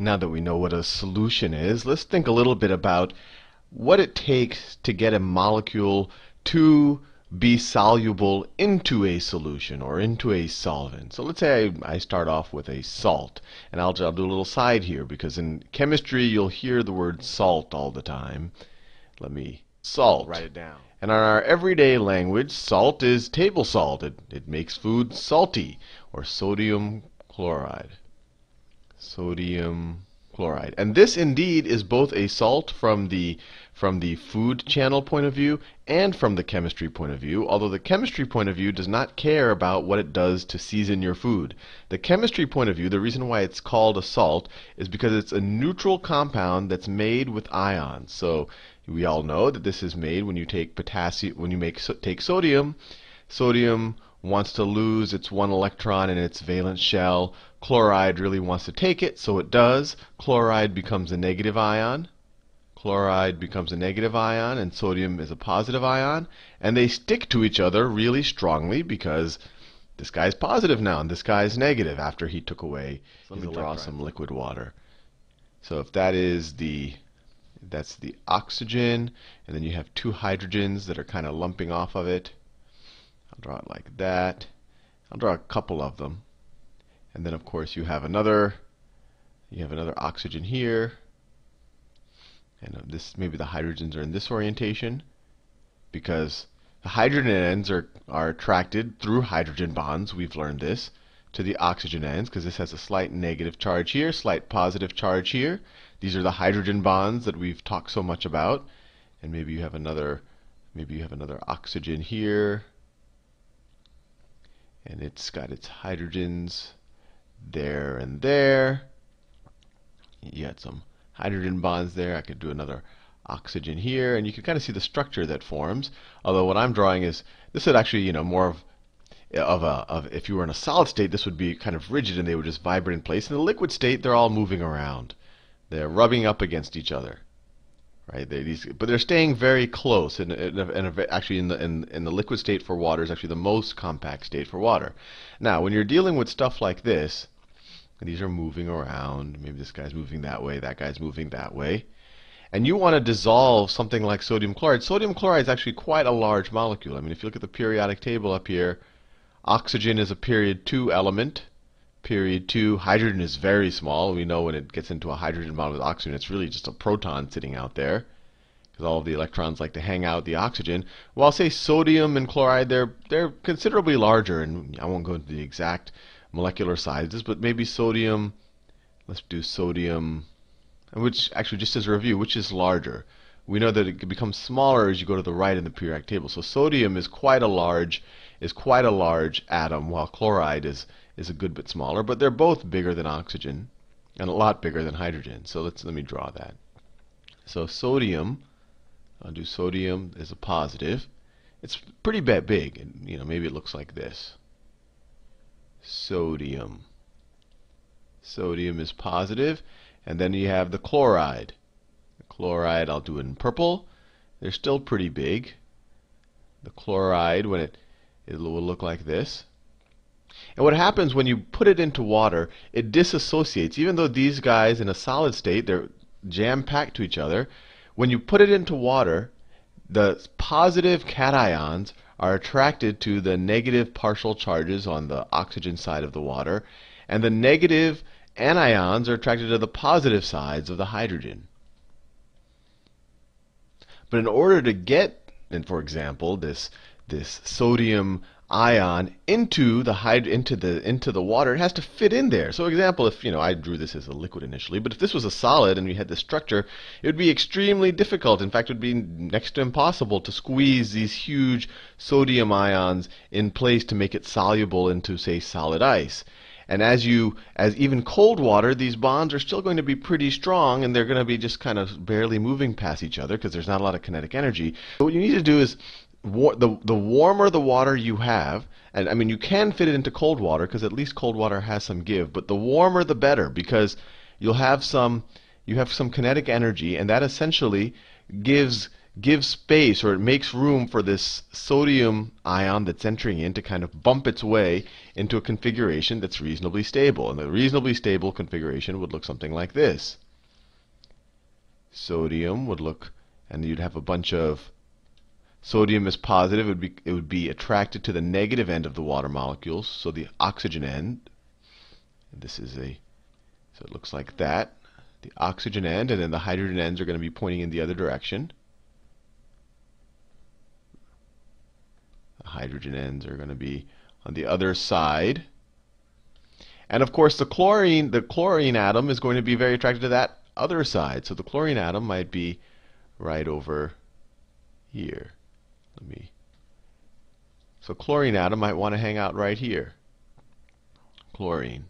Now that we know what a solution is, let's think a little bit about what it takes to get a molecule to be soluble into a solution or into a solvent. So let's say I start off with a salt. And I'll do a little side here because in chemistry you'll hear the word salt all the time. Let me salt. Write it down. And in our everyday language, salt is table salt. It makes food salty, or sodium chloride. Sodium chloride. And this indeed is both a salt from the food channel point of view and from the chemistry point of view, although the chemistry point of view does not care about what it does to season your food. The chemistry point of view, the reason why it's called a salt is because it's a neutral compound that's made with ions. So we all know that this is made when you take potassium, when you take sodium. Sodium wants to lose its one electron in its valence shell. Chloride really wants to take it, so it does. Chloride becomes a negative ion. Chloride becomes a negative ion, and sodium is a positive ion. And they stick to each other really strongly because this guy's positive now, and this guy's negative after he took away. Let me draw some liquid water. So if that's the oxygen, and then you have two hydrogens that are kind of lumping off of it. I'll draw it like that. I'll draw a couple of them. And then of course you have another oxygen here. And maybe the hydrogens are in this orientation because the hydrogen ends are attracted through hydrogen bonds, we've learned this, to the oxygen ends because this has a slight negative charge here, slight positive charge here. These are the hydrogen bonds that we've talked so much about. And maybe you have another oxygen here. And it's got its hydrogens there and there. You had some hydrogen bonds there. I could do another oxygen here, and you can kind of see the structure that forms. Although what I'm drawing is this would actually, more of if you were in a solid state, this would be kind of rigid and they would just vibrate in place. In the liquid state, they're all moving around. They're rubbing up against each other, right? But they're staying very close. And actually, in the liquid state for water is actually the most compact state for water. Now, when you're dealing with stuff like this, and these are moving around. Maybe this guy's moving that way, that guy's moving that way. And you want to dissolve something like sodium chloride. Sodium chloride is actually quite a large molecule. I mean, if you look at the periodic table up here, oxygen is a period 2 element. Period 2, hydrogen is very small. We know when it gets into a hydrogen bond with oxygen, it's really just a proton sitting out there, because all of the electrons like to hang out with the oxygen. Well, say sodium and chloride, they're considerably larger, and I won't go into the exact molecular sizes, but maybe sodium, let's do sodium, which actually, just as a review, which is larger? We know that it becomes smaller as you go to the right in the periodic table. So sodium is quite a large atom, while chloride is a good bit smaller, but they're both bigger than oxygen and a lot bigger than hydrogen. So let me draw that. So sodium, I'll do sodium as a positive. It's pretty big, and maybe it looks like this. Sodium. Sodium is positive, and then you have the chloride. The chloride, I'll do it in purple. They're still pretty big. The chloride, when it will look like this. And what happens when you put it into water, it disassociates. Even though these guys in a solid state, they're jam-packed to each other, when you put it into water, the positive cations are attracted to the negative partial charges on the oxygen side of the water, and the negative anions are attracted to the positive sides of the hydrogen. But in order to get, for example, this sodium ion into the water, it has to fit in there. So, for example, if I drew this as a liquid initially, but if this was a solid and we had this structure, it would be extremely difficult. In fact, it would be next to impossible to squeeze these huge sodium ions in place to make it soluble into, say, solid ice. And as even cold water, these bonds are still going to be pretty strong, and they're going to be just kind of barely moving past each other because there's not a lot of kinetic energy. So what you need to do is the warmer the water you have, and I mean you can fit it into cold water because at least cold water has some give, but the warmer the better, because you have some kinetic energy, and that essentially gives gives space, or it makes room for this sodium ion that's entering in to kind of bump its way into a configuration that's reasonably stable. And the reasonably stable configuration would look something like this. Sodium would look, and you'd have a bunch of sodium is positive. It would be attracted to the negative end of the water molecules, so the oxygen end. This is so it looks like that. The oxygen end, and then the hydrogen ends are going to be pointing in the other direction. The hydrogen ends are going to be on the other side. And of course, the chlorine atom is going to be very attracted to that other side. So the chlorine atom might be right over here. So chlorine atom might want to hang out right here. Chlorine.